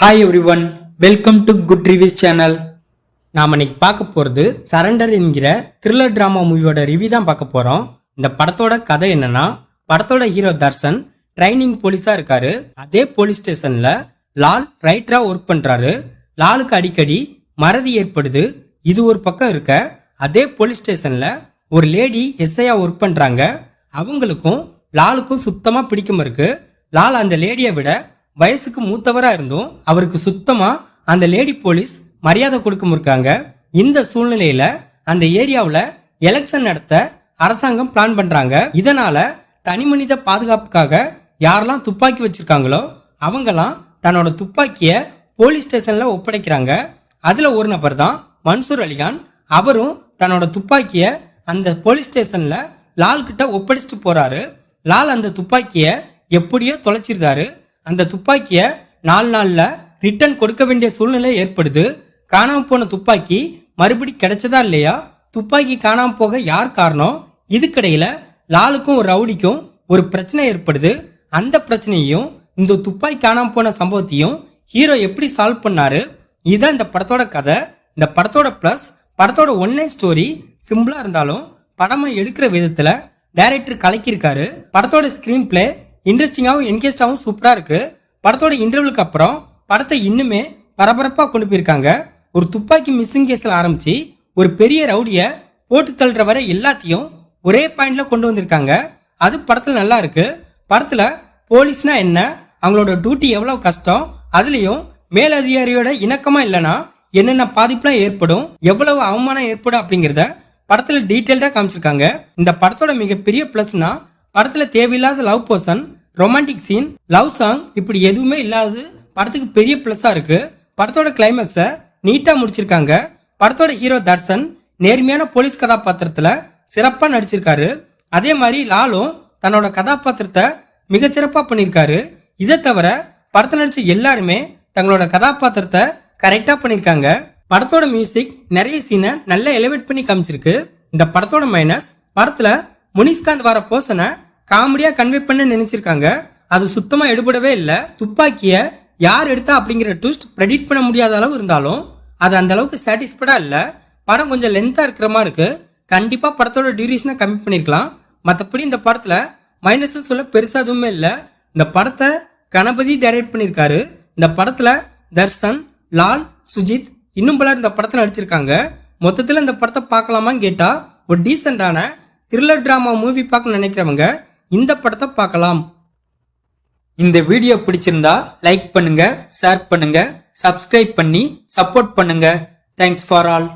Hi everyone, welcome to good reviews channel. நாம இன்னைக்கு பார்க்க போறது சரண்டர் என்கிற த்ரில்லர் டிராமா மூவியோட ரிவ்யூ தான் பார்க்க போறோம். இந்த படத்தோட கதை என்னன்னா, படத்தோட ஹீரோ தர்ஷன் ட்ரைனிங் போலீஸா இருக்காரு. அதே போலீஸ் ஸ்டேஷன்ல லால் ரைட்டரா ஒர்க் பண்றாரு. லாலுக்கு அடிக்கடி மறதி ஏற்படுது. இது ஒரு பக்கம் இருக்க, அதே போலீஸ் ஸ்டேஷன்ல ஒரு லேடி எஸ்ஐயா ஒர்க் பண்றாங்க. அவங்களுக்கும் லாலுக்கும் சுத்தமா பிடிக்கும் இருக்கு. லால் அந்த லேடியை விட வயசுக்கு மூத்தவரா இருந்தும் அவருக்கு சுத்தமா அந்த லேடி போலீஸ் மரியாதை கொடுக்க இருக்காங்க. இந்த சூழ்நிலையில அந்த ஏரியாவுல எலெக்ஷன் நடத்த அரசாங்கம் பிளான் பண்றாங்க. இதனால தனி மனித பாதுகாப்புக்காக யாரெல்லாம் துப்பாக்கி வச்சிருக்காங்களோ அவங்கெல்லாம் தன்னோட துப்பாக்கிய போலீஸ் ஸ்டேஷன்ல ஒப்படைக்கிறாங்க. அதுல ஒரு நபர் தான் மன்சூர் அலிகான். அவரும் தன்னோட துப்பாக்கிய அந்த போலீஸ் ஸ்டேஷன்ல லால் கிட்ட ஒப்படைச்சிட்டு போறாரு. லால் அந்த துப்பாக்கிய எப்படியோ தொலைச்சிருந்தாரு. அந்த துப்பாக்கிய 4 நாள்ல ரிட்டர்ன் கொடுக்க வேண்டிய சூழ்நிலை ஏற்படுது. காணாம போன துப்பாக்கி மறுபடி கிடைச்சதா இல்லையா, துப்பாக்கி காணாம போக யார் காரணம், இதுக்கிடையில லாலுக்கும் ஒரு ரவுடிக்கும் ஒரு பிரச்சனை ஏற்படுது. அந்த பிரச்சனையும் இந்த துப்பாக்கி காணாம போன சம்பவத்தையும் ஹீரோ எப்படி சால்வ் பண்ணாரு, இதுதான் இந்த படத்தோட கதை. இந்த படத்தோட பிளஸ், படத்தோட ஒன்லைன் ஸ்டோரி சிம்பிளா இருந்தாலும் படமா எடுக்கிற விதத்துல டைரக்டர் கலக்கியிருக்காரு. படத்தோட ஸ்கிரீன் பிளே இன்ட்ரெஸ்டிங்காகவும் என்கேஜாகவும் சூப்பரா இருக்கு. படத்தோட இன்டர்வலுக்கு அப்புறம் படத்தை இன்னுமே பரபரப்பா கொண்டு போயிருக்காங்க. ஒரு துப்பாக்கி மிஸ்ஸிங் கேஸ்ல ஆரம்பிச்சு ஒரு பெரிய ரவுடிய போட்டு தள்ளுற வரை எல்லாத்தையும் ஒரே பாயிண்ட்ல கொண்டு வந்திருக்காங்க. அது படத்துல நல்லா இருக்கு. படத்துல போலீஸ்னா என்ன, அவங்களோட டியூட்டி எவ்வளவு கஷ்டம், அதுலயும் மேலதிகாரியோட இணக்கமா இல்லைன்னா என்னென்ன பாதிப்புலாம் ஏற்படும், எவ்வளவு அவமானம் ஏற்படும் அப்படிங்கறத படத்துல டீடைல்டா காமிச்சிருக்காங்க. இந்த படத்தோட மிகப்பெரிய பிளஸ்னா படத்துல தேவையில்லாத love portion, romantic scene, love song இப்படி எதுவுமே இல்லாதது படத்துக்கு பெரிய பிளஸ்ஸா இருக்கு. படத்தோட கிளைமேக்ஸ நீட்டா முடிச்சிருக்காங்க. படத்தோட ஹீரோ தர்ஷன் நேர்மையான போலீஸ் கதாபாத்திரத்துல சிறப்பா நடிச்சிருக்காரு. அதே மாதிரி லாலும் தன்னோட கதாபாத்திரத்தை மிகச்சிறப்பா பண்ணிருக்காரு. இதை தவிர படத்தை நடிச்ச எல்லாருமே தங்களோட கதாபாத்திரத்தை கரெக்டா பண்ணிருக்காங்க. படத்தோட மியூசிக் நிறைய சீனை நல்லா எலிவேட் பண்ணி காமிச்சிருக்கு. இந்த படத்தோட மைனஸ், படத்துல முனிஷ்காந்த் வர போர்ஷனை காமெடியா கன்வே பண்ண நினைச்சிருக்காங்க. அது சுத்தமா எடுபடவே இல்ல. துப்பாக்கிய யார் எடுத்தா அப்படிங்கிற ட்விஸ்ட் ப்ரெடிக்ட் பண்ண முடியாத அளவு இருந்தாலும் அது அந்த அளவுக்கு சாட்டிஸ்ஃபைடா இல்ல. படம் கொஞ்சம் லென்த்தா இருக்கிற மாதிரி இருக்கு. கண்டிப்பா படத்தோட டியூரேஷனை கம்மி பண்ணிருக்கலாம். மற்றபடி இந்த படத்துல மைனஸ் சொல்ல பெருசா எதுவுமே இல்ல. இந்த படத்தை கணபதி டைரக்ட் பண்ணிருக்காரு. இந்த படத்துல தர்ஷன், லால், சுஜித் இன்னும் பலர் இந்த படத்துல நடிச்சிருக்காங்க. மொத்தத்துல இந்த படத்தை பார்க்கலாமான்னு கேட்டா ஒரு டீசென்டான த்ரில்லர் டிராமா மூவி பார்க்க நினைக்கிறவங்க இந்த படத்தை பார்க்கலாம். இந்த வீடியோ பிடிச்சிருந்தா லைக் பண்ணுங்க, ஷேர் பண்ணுங்க, சப்ஸ்கிரைப் பண்ணி சப்போர்ட் பண்ணுங்க. Thanks for all.